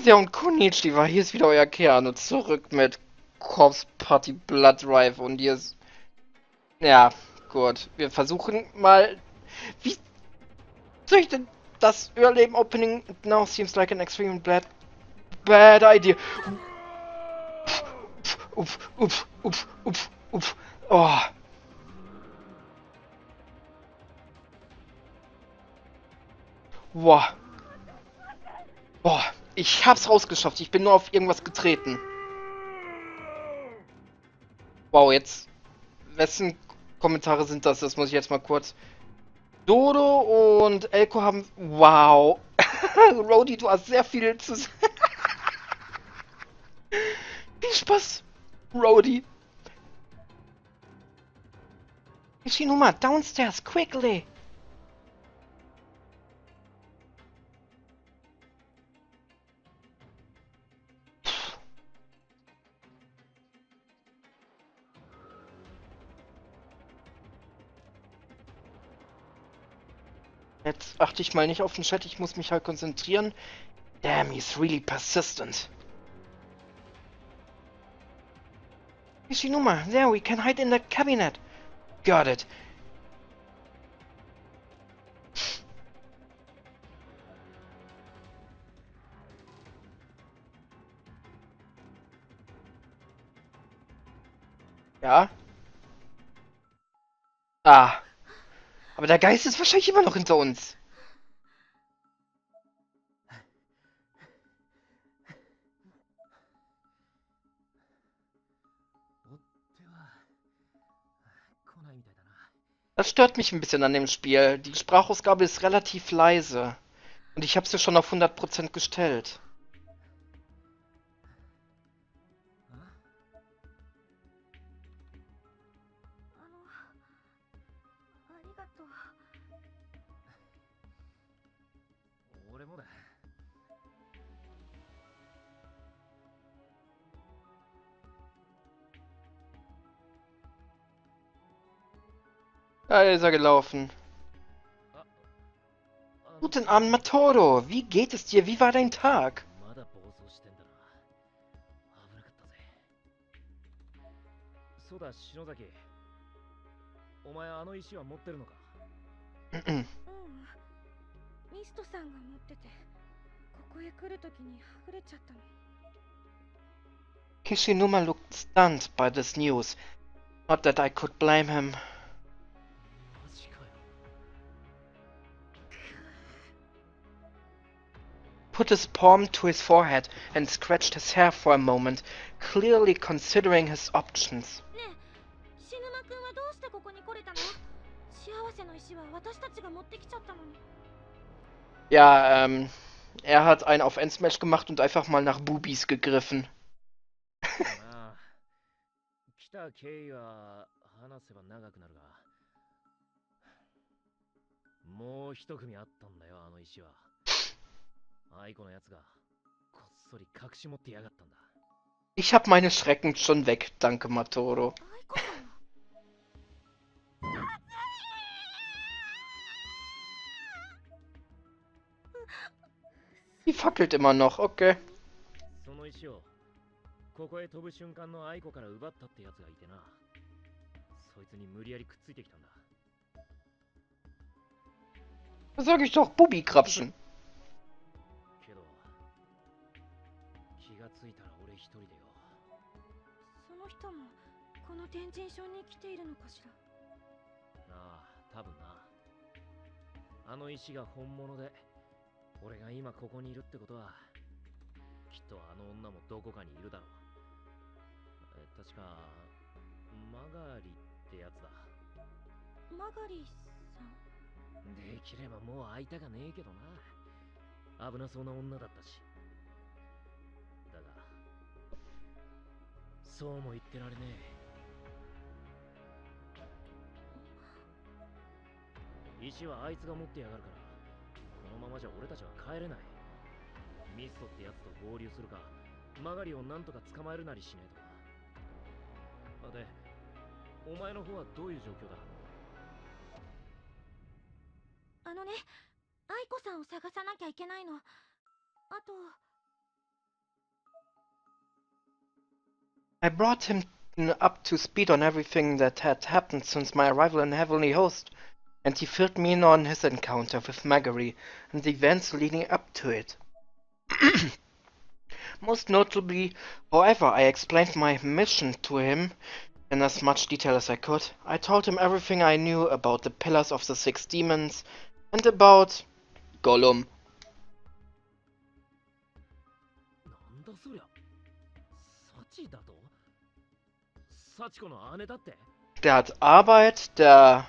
Sehr und Konnichiwa, hier ist wieder euer Keanu zurück mit Corpse Party Blood Drive und hier ist... Ja, gut. Wir versuchen mal... Wie soll ich denn das Überleben Opening now seems like an extreme bad idea. Ups, ups, ups, ups, ups. Oh. Boah. Boah. Ich hab's rausgeschafft. Ich bin nur auf irgendwas getreten. Wow, jetzt... Wessen Kommentare sind das? Das muss ich jetzt mal kurz... Dodo und Elko haben... Wow. Rody, du hast sehr viel zu sagen. Viel Spaß, Rody. Ishinuma, downstairs, quickly. Jetzt achte ich mal nicht auf den Chat, ich muss mich halt konzentrieren. Damn, he's really persistent. Ishinuma, there, we can hide in the cabinet. Got it. Ja? Ah. Aber der Geist ist wahrscheinlich immer noch hinter uns. Das stört mich ein bisschen an dem Spiel. Die Sprachausgabe ist relativ leise. Und ich habe sie schon auf 100% gestellt. Da ist er gelaufen. Guten Abend, Matoro. Wie geht es dir? Wie war dein Tag? Kishinuma looked stunned by this news. Not that I could blame him. Put his palm to his forehead and scratched his hair for a moment, clearly considering his options. Ja, er hat einen auf Endsmash gemacht und einfach mal nach Boobies gegriffen. Ich hab meine Schrecken schon weg, danke Matoro. Die fackelt immer noch, okay. Da sag ich doch, Bubi-Krapschen. I brought him up to speed on everything that had happened since my arrival in Heavenly Host, and he filled me in on his encounter with Magari and the events leading up to it. Most notably, however, I explained my mission to him in as much detail as I could. I told him everything I knew about the Pillars of the Six Demons and about Gollum. Der hat Arbeit, der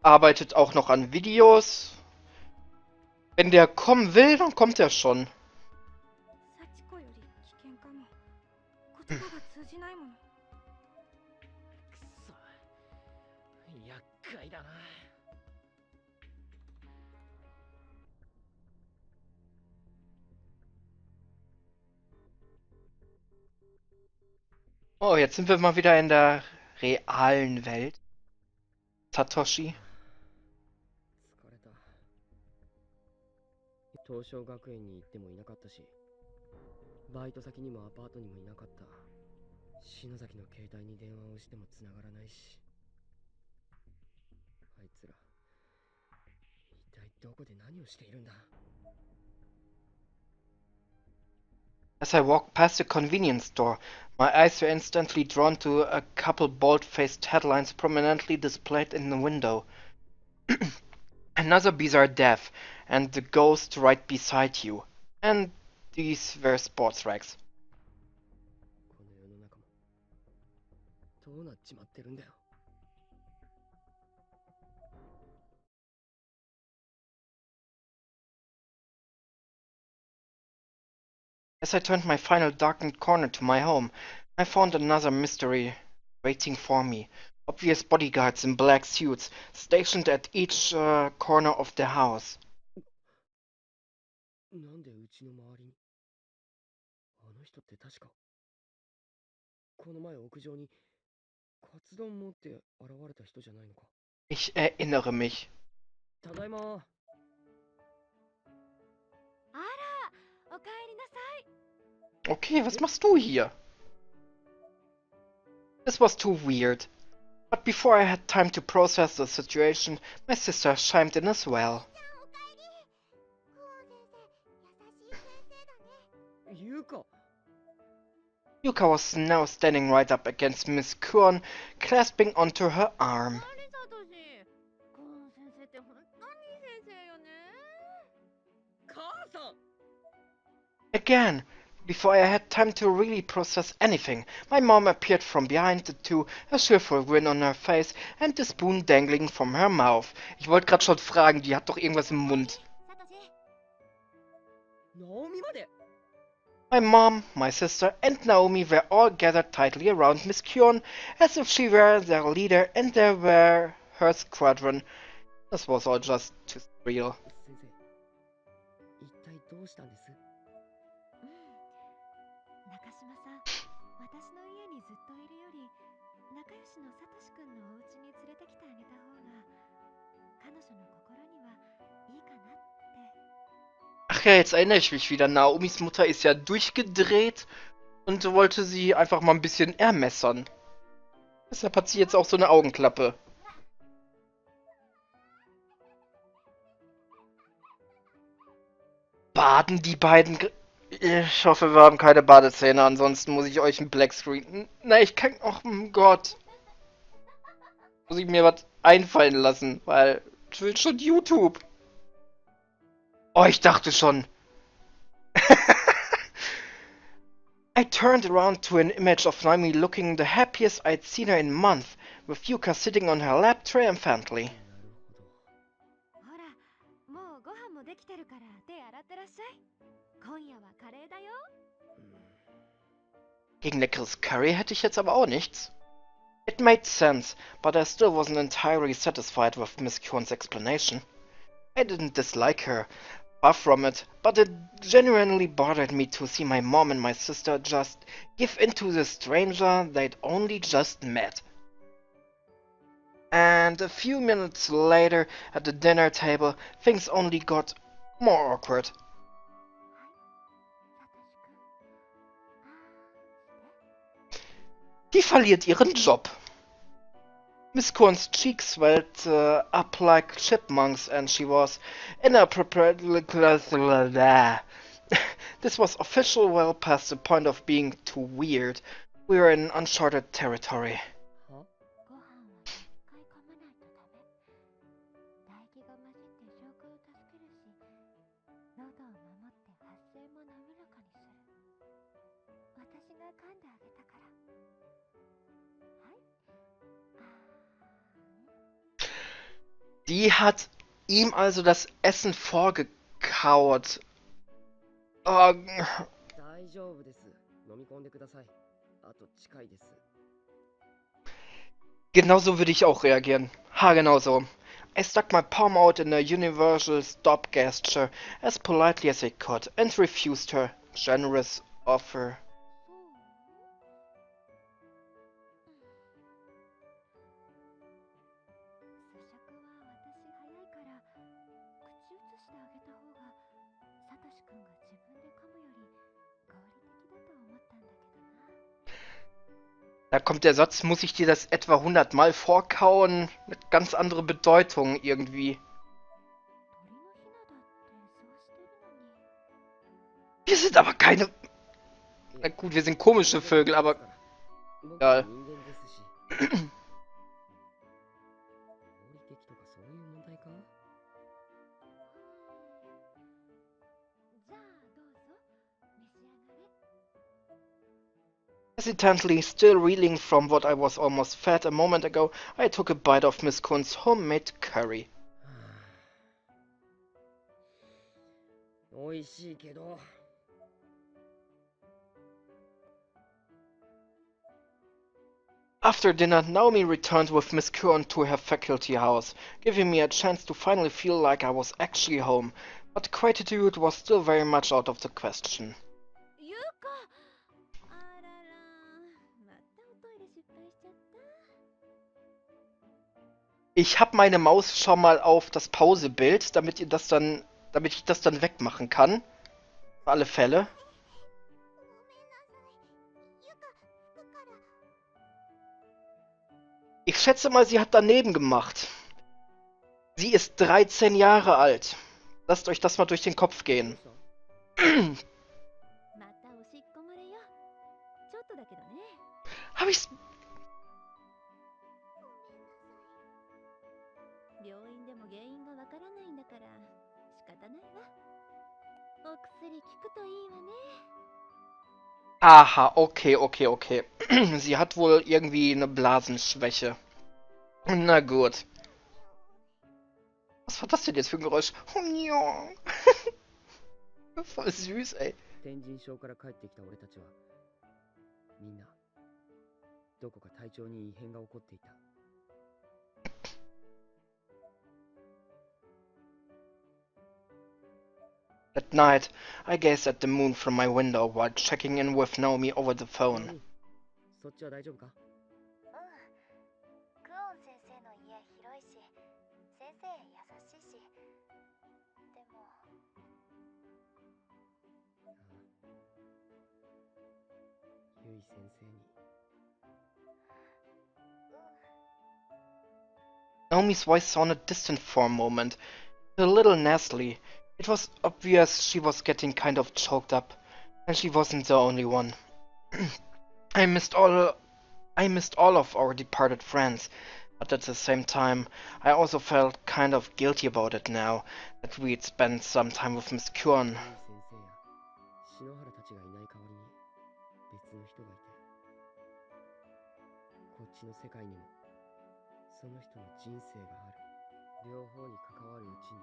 arbeitet auch noch an Videos. Wenn der kommen will, dann kommt er schon. Oh, jetzt sind wir mal wieder in der realen Welt. Satoshi. 東証学園に行ってもいなかったし、バイト先にもアパートにもいなかった。篠崎の携帯に電話をしても繋がらないし。あいつら、一体どこで何をしているんだ? As I walked past the convenience store, my eyes were instantly drawn to a couple bold-faced headlines prominently displayed in the window. Another bizarre death, and the ghost right beside you. And these were sports rags. この世の中もどうなっちまってるんだよ。As I turned my final darkened corner to my home, I found another mystery waiting for me. Obvious bodyguards in black suits, stationed at each corner of the house. なんでうちの周りに？あの人って確かこの前屋上にカツ丼持って現れた人じゃないのか。 Ich erinnere mich. ただいま。 Okay, was machst du hier? This was too weird. But before I had time to process the situation, my sister chimed in as well. Yuka was now standing right up against Miss Kuon, clasping onto her arm. Again, before I had time to really process anything, my mom appeared from behind the two, a cheerful grin on her face and the spoon dangling from her mouth. Ich wollte gerade schon fragen, die hat doch irgendwas im Mund. My mom, my sister and Naomi were all gathered tightly around Miss Kuon, as if she were their leader and they were her squadron. This was all just too surreal. 一体どうしたんです? 中島さん、私の家にずっといるより、仲良しのサトシ君のお家に連れてきてあげた方が、彼女の心にはいいかなって。Ach ja, jetzt erinnere ich mich wieder. Naomis Mutter ist ja durchgedreht und wollte sie einfach mal ein bisschen ermessern. Deshalb hat sie jetzt auch so eine Augenklappe. Baden die beiden... Ich hoffe, wir haben keine Badezähne, ansonsten muss ich euch ein Blackscreen... Na, ich kann... Oh Gott. Muss ich mir was einfallen lassen, weil... Ich will schon YouTube. Oh, ich dachte schon. I turned around to an image of Naomi looking the happiest I'd seen her in months, with Yuka sitting on her lap triumphantly. Gegen leckeres Curry hätte ich jetzt aber auch nichts. It made sense, but I still wasn't entirely satisfied with Miss Kuon's explanation. I didn't dislike her, far from it, but it genuinely bothered me to see my mom and my sister just give in to the stranger they'd only just met. And a few minutes later, at the dinner table, things only got more awkward. Die verliert ihren Job. Miss Korn's cheeks swelled up like chipmunks and she was inappropriately This was official well past the point of being too weird. We were in uncharted territory. は？ご飯はしっかり噛まないとダメ。唾液が混じって消化を助けるし、喉を守って発声も滑らかにする。私が噛んであげたから。はい。Die hat ihm also das Essen vorgekaut. Oh, 大丈夫です。飲み込んでください。あと近いです。genauso würde ich auch reagieren. Ha, genauso. I stuck my palm out in a universal stop gesture as politely as I could and refused her generous offer. そう？咀嚼は私早いから口移してあげた方がサトシ君が自分で噛むより合理的だと思ったんだけどな。 Da kommt der Satz, muss ich dir das etwa 100 Mal vorkauen? Mit ganz andere Bedeutung irgendwie. 鳥のヒナだってそうしてるのに。 Wir sind aber keine... い Na や、 gut, wir sind komische 人間 Vögel, です aber から。僕は egal. 人間ですし。合理的とかそういう問題か？じゃあどうぞ召し上がれ。 Hesitantly, still reeling from what I was almost fed a moment ago, I took a bite of Miss Kun's homemade curry. 美味しいけど。 After dinner, Naomi returned with Miss Kuon to her faculty house, giving me a chance to finally feel like I was actually home, but gratitude was still very much out of the question. ゆうか、あらら、またおトイレ失敗しちゃった。 Ich habe meine Maus schon mal auf das Pausebild, damit ich das dann wegmachen kann. Für alle Fälle. ごめんなさい。ゆか、服から。 Ich schätze mal, sie hat daneben gemacht. Sie ist 13 Jahre alt. Lasst euch das mal durch den Kopf どう gehen. した？またおしっこ漏れよ。ちょっとだけどね。 Habe ich's. 病院でも原因がわからないんだから仕方ないわ。お薬効くといいわね。 Aha, okay, okay, okay. Sie hat wohl irgendwie eine Blasenschwäche. Na gut. Was war das denn jetzt für ein Geräusch? Voll süß, ey. 天神症から帰ってきた俺たちはみんなどこか体調に異変が起こっていた。 At night, I gazed at the moon from my window while checking in with Naomi over the ナオ phone. ミ、そっちは大丈夫か？クオン先生の家広いし、先生優しいし。でも、ゆい先生に。 Naomi's voice sounded distant for a moment, a little nasally. It was obvious she was getting kind of choked up, and she wasn't the only one. I missed all of our departed friends, but at the same time, I also felt kind of guilty about it now that we'd spent some time with Miss Kuon. ゆい先生や篠原たちがいない代わりに別の人がいて、こっちの世界にもその人の人生がある。両方に関わるうちに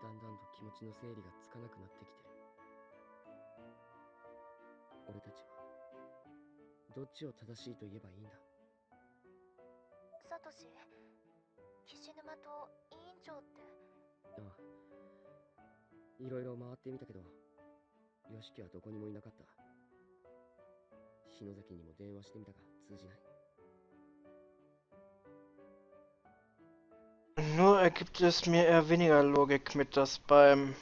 だんだんと気持ちの整理がつかなくなってきてる。俺たちはどっちを正しいと言えばいいんだ。サトシ、岸沼と委員長って。ああ、いろいろ回ってみたけど、ヨシキはどこにもいなかった。篠崎にも電話してみたが通じない。 Nur ergibt es mir eher weniger Logik mit das beim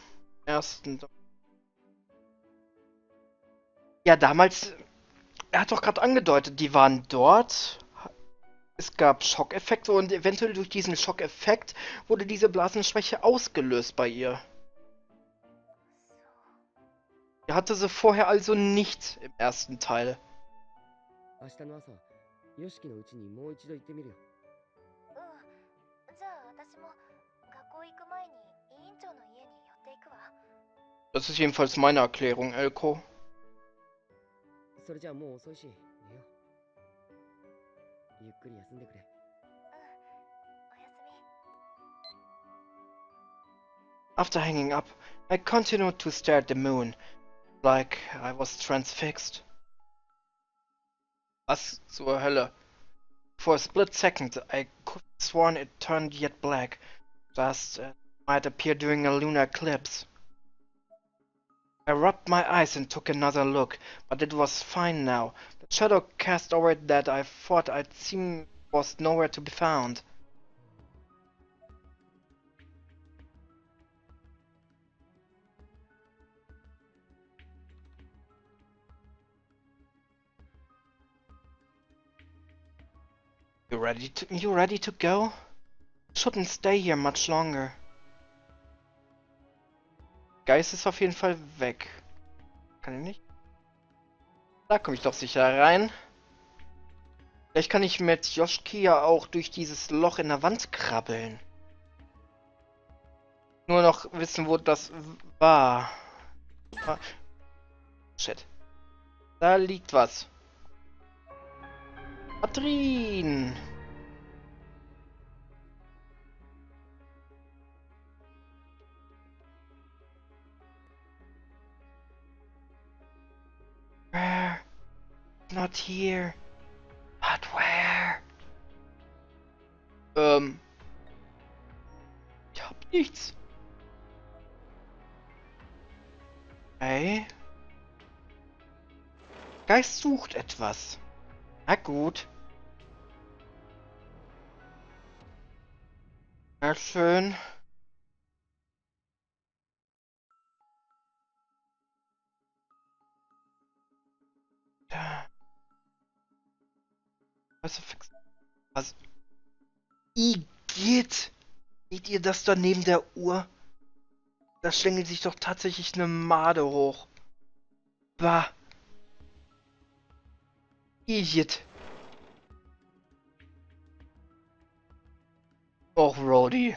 ersten. Ja, damals Er hat doch gerade angedeutet, die waren dort. Es gab Schockeffekte und eventuell durch diesen Schockeffekt wurde diese Blasenschwäche ausgelöst bei ihr. Er hatte sie vorher also nicht im ersten Teil. 明日の朝、ヨシキのうちにもう一度行ってみるよ。じゃあ私も学校行く前に委員長の家に寄っていくわ。Das ist jedenfalls meine Erklärung, Elko. それじゃあもう遅いし、寝よう。ゆっくり休んでくれ。おやすみ。After hanging up, I continued to stare at the moon, like I was transfixed. Was zur Hölle? For a split second, I could have sworn it turned yet black, just as it might appear during a lunar eclipse. I rubbed my eyes and took another look, but it was fine now. The shadow cast over it that I thought I'd seen was nowhere to be found. You ready to go? Shouldn't stay here much longer. Geist ist auf jeden Fall weg. Kann ich nicht? Da komme ich doch sicher rein. Vielleicht kann ich mit Yoshiki ja auch durch dieses Loch in der Wand krabbeln. Nur noch wissen, wo das war. Ah, shit. Da liegt was. Batterien. Where? Not here. But where? Ich hab nichts. Hey? Geist sucht etwas. Na gut. Na schön. Was? Igitt! Seht ihr das da neben der Uhr? Da schlängelt sich doch tatsächlich eine Made hoch. Bah. Igitt. Och, Rody.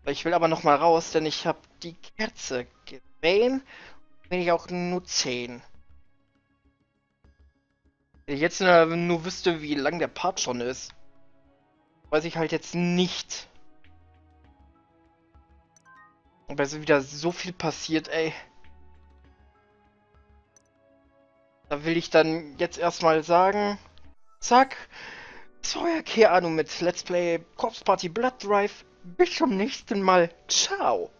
Ich will aber noch mal raus, denn ich habe die Kerze gesehen. Wenn ich auch nur 10. Wenn ich jetzt nur wüsste, wie lang der Part schon ist, weiß ich halt jetzt nicht. Aber es ist wieder so viel passiert, ey. Da will ich dann jetzt erstmal sagen, zack, das war euer Keanu mit Let's Play Corpse Party Blood Drive. Bis zum nächsten Mal. Ciao.